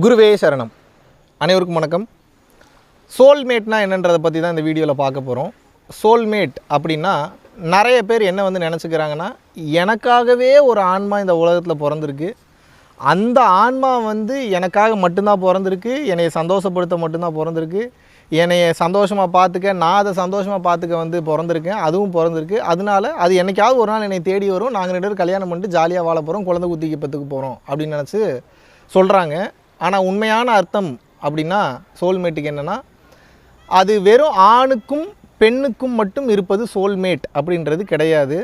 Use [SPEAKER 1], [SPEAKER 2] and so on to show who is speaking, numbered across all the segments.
[SPEAKER 1] குருவே சரணம். அனைவருக்கும் வணக்கம். சோல்மேட்னா என்னன்றதை பற்றி தான் இந்த வீடியோவில் பார்க்க போகிறோம். சோல்மேட் அப்படின்னா நிறைய பேர் என்ன நினச்சிக்கிறாங்கன்னா, எனக்காகவே ஒரு ஆன்மா இந்த உலகத்தில் பிறந்திருக்கு, அந்த ஆன்மா எனக்காக மட்டும்தான் பிறந்திருக்கு, என்னைய சந்தோஷப்படுத்த மட்டும்தான் பிறந்திருக்கு, என்னைய சந்தோஷமாக பார்த்துக்க, நான் அதை சந்தோஷமாக பார்த்துக்க பிறந்திருக்கேன், அதுவும் பிறந்திருக்கு, அதனால அது என்னைக்காவது ஒரு நாள் என்னை தேடி வரும், நாங்கள் 2 பேரும் கல்யாணம் பண்ணிட்டு ஜாலியாக வாழ போகிறோம், குழந்தை குத்திக்கு போகிறோம் அப்படின்னு நினச்சி சொல்கிறாங்க. ஆனால் உண்மையான அர்த்தம் அப்படின்னா சோல்மேட்டுக்கு என்னென்னா, அது வெறும் ஆணுக்கும் பெண்ணுக்கும் மட்டும் இருப்பது சோல்மேட் அப்படின்றது கிடையாது.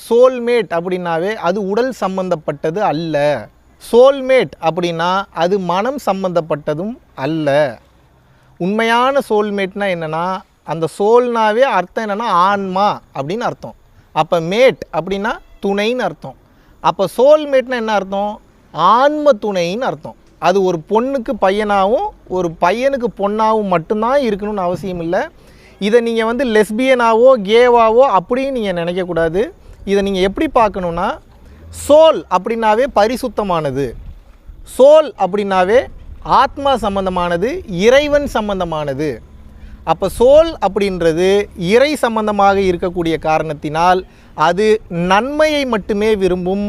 [SPEAKER 1] சோல்மேட் அப்படின்னாவே அது உடல் சம்பந்தப்பட்டது அல்ல. சோல்மேட் அப்படின்னா அது மனம் சம்பந்தப்பட்டதும் அல்ல. உண்மையான சோல்மேட்னா என்னென்னா, அந்த சோல்னாவே அர்த்தம் என்னென்னா ஆன்மா அப்படின்னு அர்த்தம். அப்போ மேட் அப்படின்னா துணைன்னு அர்த்தம். அப்போ சோல்மேட்னா என்ன அர்த்தம்? ஆன்ம துணைன்னு அர்த்தம். அது ஒரு பொண்ணுக்கு பையனாகவும் ஒரு பையனுக்கு பொண்ணாகவும் மட்டும்தான் இருக்கணும்னு அவசியம் இல்லை. இதை நீங்கள் லெஸ்பியனாவோ கேவாவோ அப்படின்னு நீங்கள் நினைக்கக்கூடாது. இதை நீங்கள் எப்படி பார்க்கணுன்னா, சோல் அப்படின்னாவே பரிசுத்தமானது, சோல் அப்படின்னாவே ஆத்மா சம்பந்தமானது, இறைவன் சம்பந்தமானது. அப்போ சோல் அப்படின்றது இறை சம்பந்தமாக இருக்கக்கூடிய காரணத்தினால் அது நன்மையை மட்டுமே விரும்பும்.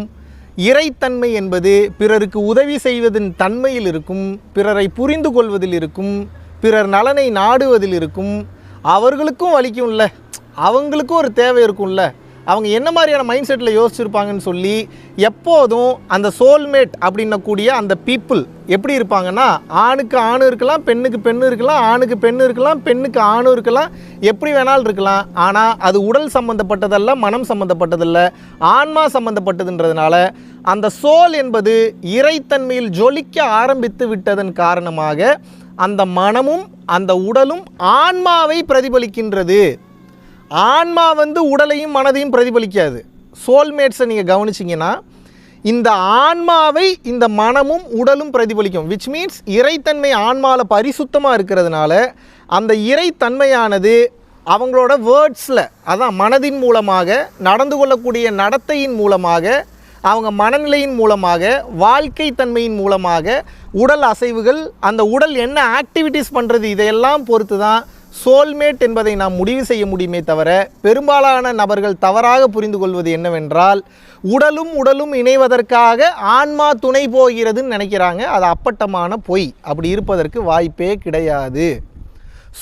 [SPEAKER 1] இறைத்தன்மை என்பது பிறருக்கு உதவி செய்வதன் தன்மையில் இருக்கும், பிறரை புரிந்து கொள்வதில் இருக்கும், பிறர் நலனை நாடுவதில் இருக்கும். அவர்களுக்கும் வலிக்கும்ல, அவங்களுக்கும் ஒரு தேவை இருக்கும்ல, அவங்க என்ன மாதிரியான மைண்ட் செட்டில் யோசிச்சுருப்பாங்கன்னு சொல்லி எப்போதும் அந்த சோல்மேட் அப்படின்னக்கூடிய அந்த பீப்புள் எப்படி இருப்பாங்கன்னா, ஆணுக்கு ஆணு இருக்கலாம், பெண்ணுக்கு பெண்ணு இருக்கலாம், ஆணுக்கு பெண்ணு இருக்கலாம், பெண்ணுக்கு ஆணும் இருக்கலாம், எப்படி வேணாலும் இருக்கலாம். ஆனால் அது உடல் சம்மந்தப்பட்டதல்ல, மனம் சம்மந்தப்பட்டதல்ல, ஆன்மா சம்மந்தப்பட்டதுன்றதுனால அந்த சோல் என்பது இறைத்தன்மையில் ஜொலிக்க ஆரம்பித்து விட்டதன் காரணமாக அந்த மனமும் அந்த உடலும் ஆன்மாவை பிரதிபலிக்கின்றது. ஆன்மா உடலையும் மனதையும் பிரதிபலிக்காது. சோல்மேட்ஸை நீங்கள் கவனிச்சிங்கன்னா இந்த ஆன்மாவை இந்த மனமும் உடலும் பிரதிபலிக்கும். விச் மீன்ஸ் இறைத்தன்மை ஆன்மாவில் பரிசுத்தமாக இருக்கிறதுனால அந்த இறைத்தன்மையானது அவங்களோட வேர்ட்ஸில், அதான் மனதின் மூலமாக, நடந்து கொள்ளக்கூடிய நடத்தையின் மூலமாக, அவங்க மனநிலையின் மூலமாக, வாழ்க்கை தன்மையின் மூலமாக, உடல் அசைவுகள், அந்த உடல் என்ன ஆக்டிவிட்டீஸ் பண்ணுறது, இதையெல்லாம் பொறுத்து தான் சோல்மேட் என்பதை நாம் முடிவு செய்ய முடியுமே தவிர, பெரும்பாலான நபர்கள் தவறாக புரிந்து கொள்வது என்னவென்றால், உடலும் இணைவதற்காக ஆன்மா துணை போகிறதுன்னு நினைக்கிறாங்க. அது அப்பட்டமான பொய். அப்படி இருப்பதற்கு வாய்ப்பே கிடையாது.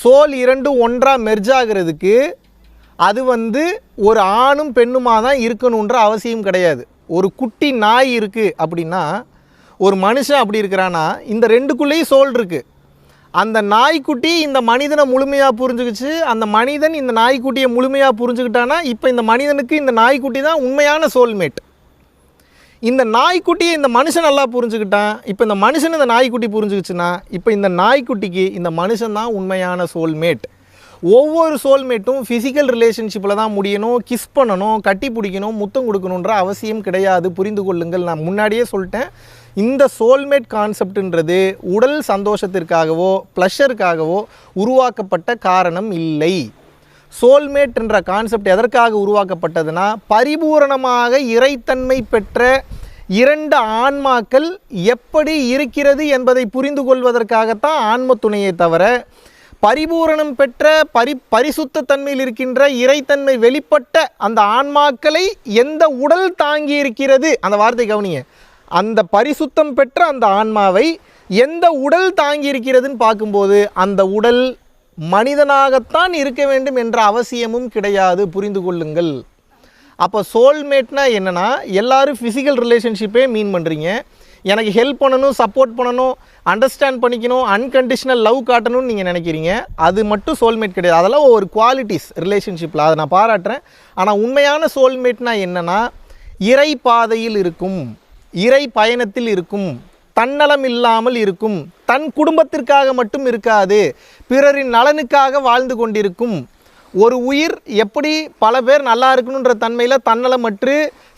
[SPEAKER 1] சோல் இரண்டும் ஒன்றாக மெர்ஜ் ஆகிறதுக்கு அது ஒரு ஆணும் பெண்ணுமாக தான் இருக்கணுன்ற அவசியம் கிடையாது. ஒரு குட்டி நாய் இருக்குது அப்படின்னா, ஒரு மனுஷன் அப்படி இருக்கிறான்னா, இந்த ரெண்டுக்குள்ளேயும் சோல் இருக்குது. அந்த நாய்க்குட்டி இந்த மனிதனை முழுமையாக புரிஞ்சுக்கிச்சு, அந்த மனிதன் இந்த நாய்க்குட்டியை முழுமையாக புரிஞ்சுக்கிட்டானா, இப்போ இந்த மனிதனுக்கு இந்த நாய்க்குட்டி தான் உண்மையான சோல்மேட். இந்த நாய்க்குட்டியை இந்த மனுஷன் நல்லா புரிஞ்சுக்கிட்டான், இப்போ இந்த மனுஷன் இந்த நாய்க்குட்டி புரிஞ்சுக்கிச்சுன்னா, இப்போ இந்த நாய்க்குட்டிக்கு இந்த மனுஷன் தான் உண்மையான சோல்மேட். ஒவ்வொரு சோல்மேட்டும் ஃபிசிக்கல் ரிலேஷன்ஷிப்பில் தான் முடியணும், கிஸ் பண்ணணும், கட்டி பிடிக்கணும், முத்தம் கொடுக்கணுன்ற அவசியம் கிடையாது. புரிந்து கொள்ளுங்கள். நான் முன்னாடியே சொல்லிட்டேன், இந்த சோல்மேட் கான்செப்டுன்றது உடல் சந்தோஷத்திற்காகவோ ப்ளஷருக்காகவோ உருவாக்கப்பட்ட காரணம் இல்லை. சோல்மேட் என்ற கான்செப்ட் எதற்காக உருவாக்கப்பட்டதுன்னா, பரிபூரணமாக இறைத்தன்மை பெற்ற 2 ஆன்மாக்கள் எப்படி இருக்கிறது என்பதை புரிந்து கொள்வதற்காகத்தான் ஆன்ம துணையை தவிர, பரிபூரணம் பெற்ற பரிசுத்த தன்மையில் இருக்கின்ற இறைத்தன்மை வெளிப்பட்ட அந்த ஆன்மாக்களை எந்த உடல் தாங்கி இருக்கிறது, அந்த வார்த்தை கவனிங்க, அந்த பரிசுத்தம் பெற்ற அந்த ஆன்மாவை எந்த உடல் தாங்கி இருக்கிறதுன்னு பார்க்கும்போது அந்த உடல் மனிதனாகத்தான் இருக்க வேண்டும் என்ற அவசியமும் கிடையாது. புரிந்து கொள்ளுங்கள். அப்போ சோல்மேட்னா என்னென்னா, எல்லோரும் ஃபிசிக்கல் ரிலேஷன்ஷிப்பே மீன் பண்ணுறீங்க. எனக்கு ஹெல்ப் பண்ணணும், சப்போர்ட் பண்ணணும், அண்டர்ஸ்டாண்ட் பண்ணிக்கணும், அன்கண்டிஷனல் லவ் காட்டணும்னு நீங்கள் நினைக்கிறீங்க. அது மட்டும் சோல்மேட் கிடையாது. அதெல்லாம் ஒரு குவாலிட்டிஸ் ரிலேஷன்ஷிப்பில், அதை நான் பாராட்டுறேன். ஆனால் உண்மையான சோல்மேட்னா என்னென்னா, இறை பாதையில் இருக்கும், இறை பயணத்தில் இருக்கும், தன்னலம் இல்லாமல் இருக்கும், தன் குடும்பத்திற்காக மட்டும் இருக்காது, பிறரின் நலனுக்காக வாழ்ந்து கொண்டிருக்கும் ஒரு உயிர். எப்படி பல பேர் நல்லா இருக்கணுன்ற தன்மையில் தன்னலமற்று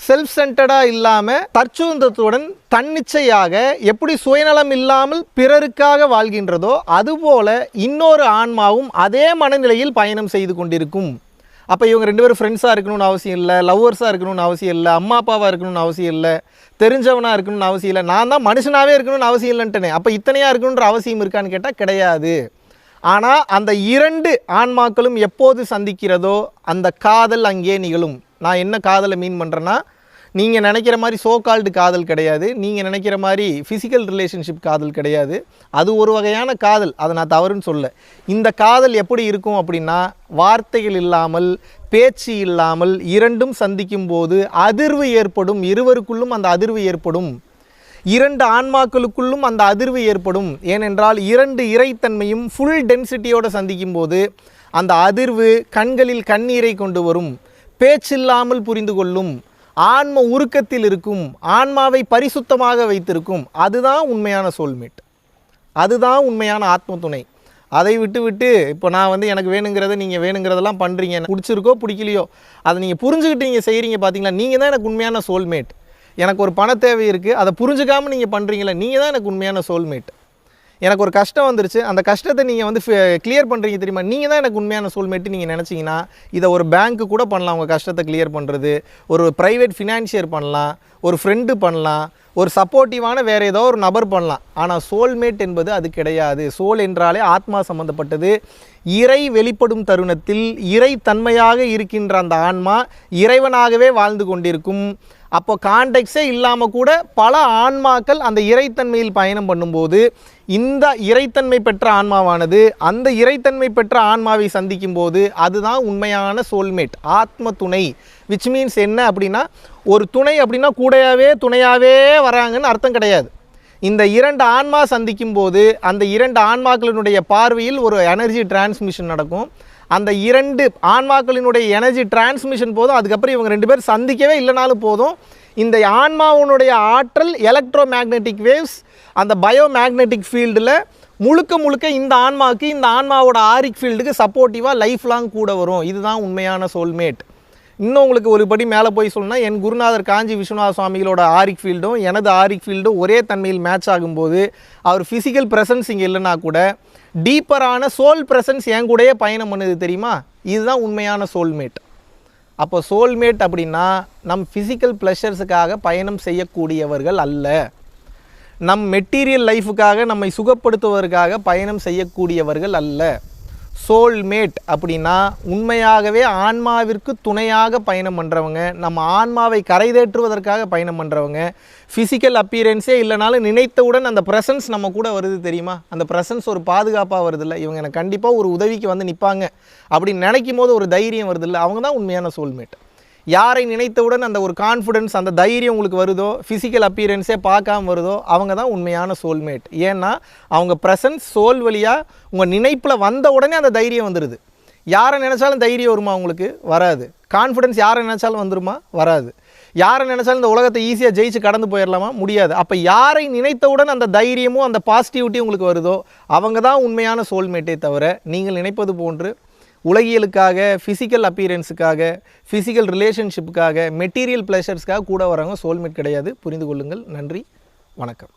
[SPEAKER 1] செல்ஃப் சென்டர்டாக இல்லாமல் தற்சுதந்திரத்துடன் தன்னிச்சையாக எப்படி சுயநலம் இல்லாமல் பிறருக்காக வாழ்கின்றதோ, அதுபோல இன்னொரு ஆன்மாவும் அதே மனநிலையில் பயணம் செய்து கொண்டிருக்கும். அப்போ இவங்க 2 பேரும் ஃப்ரெண்ட்ஸாக இருக்கணும்னு அவசியம் இல்லை, லவ்வர்ஸாக இருக்கணும்னு அவசியம் இல்லை, அம்மா அப்பாவாக இருக்கணும்னு அவசியம் இல்லை, தெரிஞ்சவனாக இருக்கணும்னு அவசியம் இல்லை, நான் தான் மனுஷனாகவே இருக்கணும்னு அவசியம் இல்லைன்ட்டுனே. அப்போ இத்தனையாக இருக்கணுன்ற அவசியம் இருக்கான்னு கேட்டால் கிடையாது. ஆனால் அந்த 2 ஆன்மாக்களும் எப்போது சந்திக்கிறதோ அந்த காதல் அங்கே நிகழும். நான் என்ன காதலை மீன் பண்ணுறேன்னா, நீங்கள் நினைக்கிற மாதிரி சோகால்டு காதல் கிடையாது, நீங்கள் நினைக்கிற மாதிரி ஃபிசிக்கல் ரிலேஷன்ஷிப் காதல் கிடையாது. அது ஒரு வகையான காதல், அதை நான் தவறுன்னு சொல்ல. இந்த காதல் எப்படி இருக்கும் அப்படின்னா, வார்த்தைகள் இல்லாமல் பேச்சு இல்லாமல் 2ம் சந்திக்கும் போது அதிர்வு ஏற்படும். இருவருக்குள்ளும் அந்த அதிர்வு ஏற்படும். 2 ஆன்மாக்களுக்குள்ளும் அந்த அதிர்வு ஏற்படும். ஏனென்றால் 2 இறைத்தன்மையும் ஃபுல் டென்சிட்டியோடு சந்திக்கும் போது அந்த அதிர்வு கண்களில் கண்ணீரை கொண்டு வரும். பேச்சில்லாமல் புரிந்து கொள்ளும். ஆன்ம உருக்கத்தில் இருக்கும். ஆன்மாவை பரிசுத்தமாக வைத்திருக்கும். அதுதான் உண்மையான சோல்மேட், அதுதான் உண்மையான ஆத்ம துணை. அதை விட்டு இப்போ நான் எனக்கு வேணுங்கிறத நீங்கள் வேணுங்கிறதெல்லாம் பண்ணுறீங்க, எனக்கு பிடிச்சிருக்கோ பிடிக்கலையோ அதை நீங்கள் புரிஞ்சுக்கிட்டு நீங்கள் செய்கிறீங்க பார்த்தீங்களா, நீங்கள் தான் எனக்கு உண்மையான சோல்மேட். எனக்கு ஒரு பண தேவை இருக்குது, அதை புரிஞ்சுக்காமல் நீங்கள் பண்ணுறீங்களா, நீங்கள் தான் எனக்கு உண்மையான சோல்மேட். எனக்கு ஒரு கஷ்டம் வந்துருச்சு, அந்த கஷ்டத்தை நீங்கள் கிளியர் பண்ணுறீங்க தெரியுமா, நீங்கள் தான் எனக்கு உண்மையான சோல்மேட்டு நீங்கள் நினச்சிங்கன்னா, இதை ஒரு பேங்க்கு கூட பண்ணலாம். உங்கள் கஷ்டத்தை கிளியர் பண்ணுறது ஒரு ப்ரைவேட் ஃபினான்ஷியர் பண்ணலாம், ஒரு ஃப்ரெண்டு பண்ணலாம், ஒரு சப்போர்ட்டிவான வேறு ஏதோ ஒரு நபர் பண்ணலாம். ஆனால் சோல்மேட் என்பது அது கிடையாது. சோல் என்றாலே ஆத்மா சம்பந்தப்பட்டது. இறை வெளிப்படும் தருணத்தில் இறை தன்மையாக இருக்கின்ற அந்த ஆன்மா இறைவனாகவே வாழ்ந்து கொண்டிருக்கும். அப்போ கான்டெக்ஸே இல்லாமல் கூட பல ஆன்மாக்கள் அந்த இறைத்தன்மையில் பயணம் பண்ணும்போது இந்த இறைத்தன்மை பெற்ற ஆன்மாவானது அந்த இறைத்தன்மை பெற்ற ஆன்மாவை சந்திக்கும் போது அதுதான் உண்மையான சோல்மேட், ஆத்ம துணை. விச் மீன்ஸ் என்ன அப்படின்னா, ஒரு துணை அப்படின்னா கூடையாவே துணையாகவே வராங்கன்னு அர்த்தம் கிடையாது. இந்த 2 ஆன்மா சந்திக்கும் போது அந்த 2 ஆன்மாக்களினுடைய பார்வையில் ஒரு எனர்ஜி டிரான்ஸ்மிஷன் நடக்கும். அந்த 2 ஆன்மாக்களினுடைய எனர்ஜி டிரான்ஸ்மிஷன் போதும். அதுக்கப்புறம் இவங்க 2 பேர் சந்திக்கவே இல்லைனாலும் போதும். இந்த ஆன்மாவுடைய ஆற்றல் எலக்ட்ரோ மேக்னெட்டிக் வேவ்ஸ் அந்த பயோ மேக்னெட்டிக் ஃபீல்டில் முழுக்க இந்த ஆன்மாவுக்கு இந்த ஆன்மாவோட ஆரிக் ஃபீல்டுக்கு சப்போர்ட்டிவாக லைஃப் லாங் கூட வரும். இதுதான் உண்மையான சோல்மேட். இன்னும் உங்களுக்கு ஒரு படி மேலே போய் சொல்லணும்னா, என் குருநாதர் காஞ்சி விஸ்வநாத சுவாமிகளோட ஆரிக் ஃபீல்டும் எனது ஆரிக் ஃபீல்டும் ஒரே தன்மையில் மேட்ச் ஆகும்போது அவர் ஃபிசிக்கல் ப்ரெசன்ஸ் இங்கே இல்லைனா கூட டீப்பரான சோல் ப்ரெசன்ஸ் என் கூடயே பயணம் பண்ணுது தெரியுமா, இதுதான் உண்மையான சோல்மேட். அப்போ சோல்மேட் அப்படின்னா நம் ஃபிசிக்கல் ப்ளஷர்ஸுக்காக பயணம் செய்யக்கூடியவர்கள் அல்ல, நம் மெட்டீரியல் லைஃபுக்காக நம்மை சுகப்படுத்துவதற்காக பயணம் செய்யக்கூடியவர்கள் அல்ல. சோல்மேட் அப்படின்னா உண்மையாகவே ஆன்மாவிற்கு துணையாக பயணம் பண்ணுறவங்க, நம்ம ஆன்மாவை கரைதேற்றுவதற்காக பயணம் பண்ணுறவங்க. ஃபிசிக்கல் அப்பியரன்ஸே இல்லைனாலும் நினைத்தவுடன் அந்த ப்ரெசன்ஸ் நம்ம கூட வருது தெரியுமா, அந்த ப்ரெசன்ஸ் ஒரு பாதுகாப்பாக வருதில்ல, இவங்க எனக்கு கண்டிப்பாக ஒரு உதவிக்கு வந்து நிற்பாங்க அப்படின்னு நினைக்கும் போது ஒரு தைரியம் வருதில்ல, அவங்க தான் உண்மையான சோல்மேட். யாரை நினைத்தவுடன் அந்த ஒரு கான்ஃபிடென்ஸ் அந்த தைரியம் உங்களுக்கு வருதோ, ஃபிசிக்கல் அப்பியரன்ஸே பார்க்காம வருதோ, அவங்க தான் உண்மையான சோல்மேட். ஏன்னா அவங்க ப்ரெசன்ஸ் சோல் வழியாக உங்கள் நினைப்பில் வந்த உடனே அந்த தைரியம் வந்துடுது. யாரை நினச்சாலும் தைரியம் வருமா உங்களுக்கு? வராது. கான்ஃபிடென்ஸ் யாரை நினச்சாலும் வந்துருமா? வராது. யாரை நினச்சாலும் இந்த உலகத்தை ஈஸியாக ஜெயிச்சு கடந்து போயிடலாமா? முடியாது. அப்போ யாரை நினைத்தவுடன் அந்த தைரியமும் அந்த பாசிட்டிவிட்டியும் உங்களுக்கு வருதோ அவங்க தான் உண்மையான சோல்மேட்டே தவிர நீங்கள் நினைப்பது போன்று உலகியலுக்காக, ஃபிசிக்கல் அப்பியரன்ஸுக்காக, ஃபிசிக்கல் ரிலேஷன்ஷிப்புக்காக, மெட்டீரியல் ப்ளஷர்ஸ்க்காக கூட வரவங்க சோல்மேட் கிடையாது. புரிந்து கொள்ளுங்கள். நன்றி, வணக்கம்.